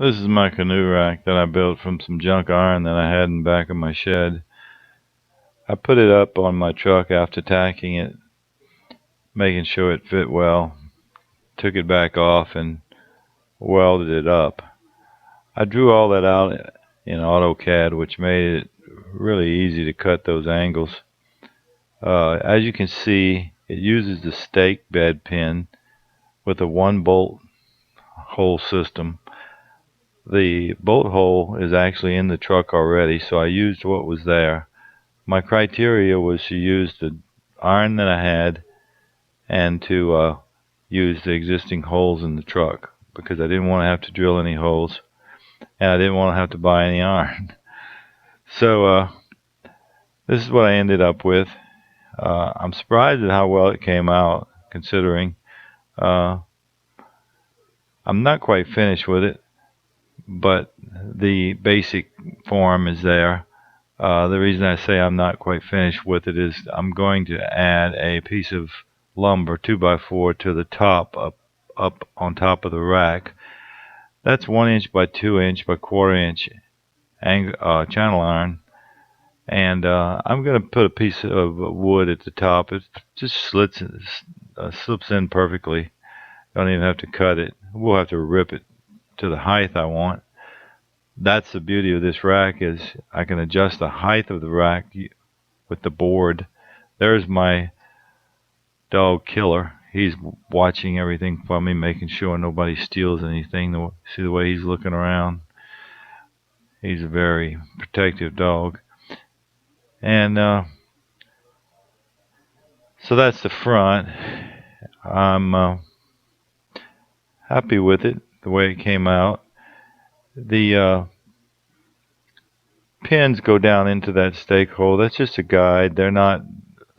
This is my canoe rack that I built from some junk iron that I had in the back of my shed. I put it up on my truck after tacking it, making sure it fit well. Took it back off and welded it up. I drew all that out in AutoCAD, which made it really easy to cut those angles. As you can see, it uses the stake bed pin with a 1 bolt hole system. The bolt hole is actually in the truck already, so I used what was there. My criteria was to use the iron that I had and to use the existing holes in the truck because I didn't want to have to drill any holes and I didn't want to have to buy any iron. So this is what I ended up with. I'm surprised at how well it came out, considering I'm not quite finished with it, but the basic form is there. The reason I say I'm not quite finished with it is I'm going to add a piece of lumber 2x4 to the top, up on top of the rack. That's 1 inch by 2 inch by 1/4 inch channel iron, and I'm going to put a piece of wood at the top. It just slips in perfectly. Don't even have to cut it. We'll have to rip it to the height I want. That's the beauty of this rack, is I can adjust the height of the rack with the board. There's my dog Killer. He's watching everything for me, making sure nobody steals anything. See the way he's looking around? He's a very protective dog. And so that's the front. I'm happy with it, the way it came out. The pins go down into that stake hole. That's just a guide. They're not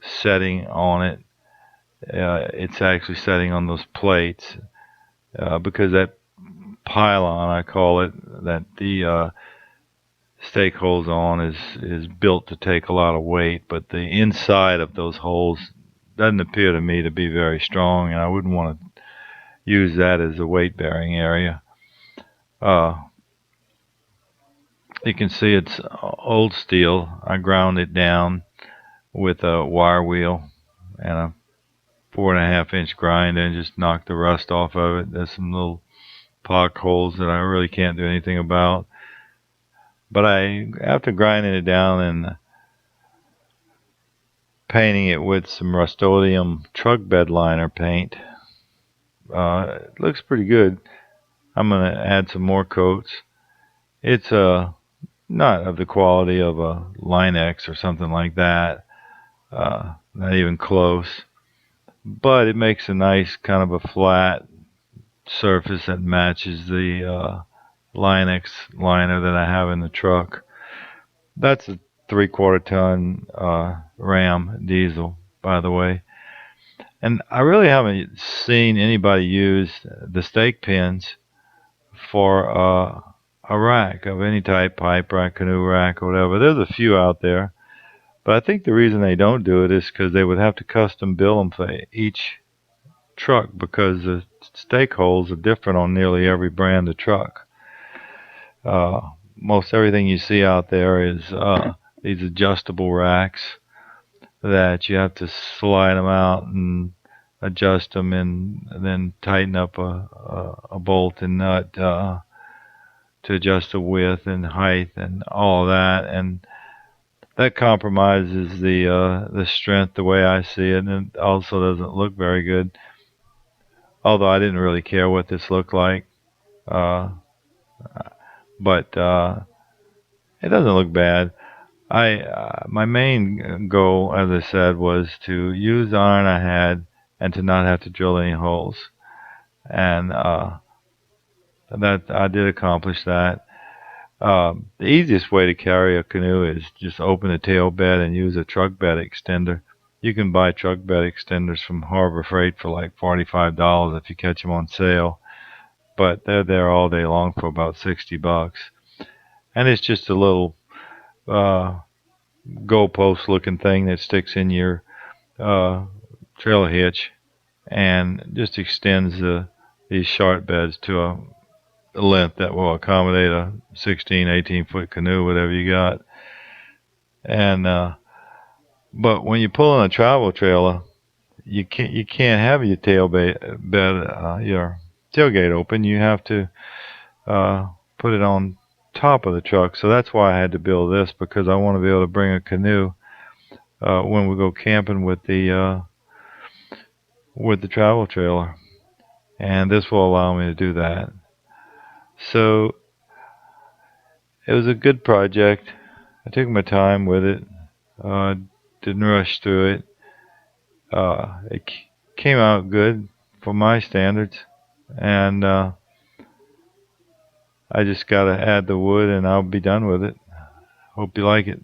setting on it. It's actually setting on those plates because that pylon, I call it, that the stake holes on is built to take a lot of weight, but the inside of those holes doesn't appear to me to be very strong, and I wouldn't want to use that as a weight bearing area. You can see it's old steel. I ground it down with a wire wheel and a 4.5 inch grind and just knocked the rust off of it. There's some little pock holes that I really can't do anything about. But after grinding it down and painting it with some Rust-Oleum truck bed liner paint, it looks pretty good. I'm going to add some more coats. It's not of the quality of a Line-X or something like that, not even close, but it makes a nice kind of a flat surface that matches the Line-X liner that I have in the truck. That's a 3/4 ton Ram diesel, by the way. And I really haven't seen anybody use the stake pins for a rack of any type, pipe rack, canoe rack, or whatever. There's a few out there, but I think the reason they don't do it is because they would have to custom build them for each truck, because the stake holes are different on nearly every brand of truck. Most everything you see out there is these adjustable racks that you have to slide them out and adjust them and then tighten up a bolt and nut to adjust the width and height and all of that, and that compromises the strength the way I see it, and it also doesn't look very good. Although I didn't really care what this looked like, but it doesn't look bad. My main goal, as I said, was to use the iron I had and to not have to drill any holes, and that I did accomplish that. The easiest way to carry a canoe is just open the tail bed and use a truck bed extender. You can buy truck bed extenders from Harbor Freight for like $45 if you catch them on sale, but they're there all day long for about $60. And it's just a little goalpost looking thing that sticks in your trailer hitch and just extends these short beds to length that will accommodate a 16, 18-foot canoe, whatever you got. And but when you pull on a travel trailer, you can't have your your tailgate open. You have to put it on top of the truck. So that's why I had to build this, because I want to be able to bring a canoe when we go camping with the travel trailer, and this will allow me to do that. So it was a good project. I took my time with it. Uh, didn't rush through it. It came out good for my standards, and I just gotta add the wood, and I'll be done with it. Hope you like it.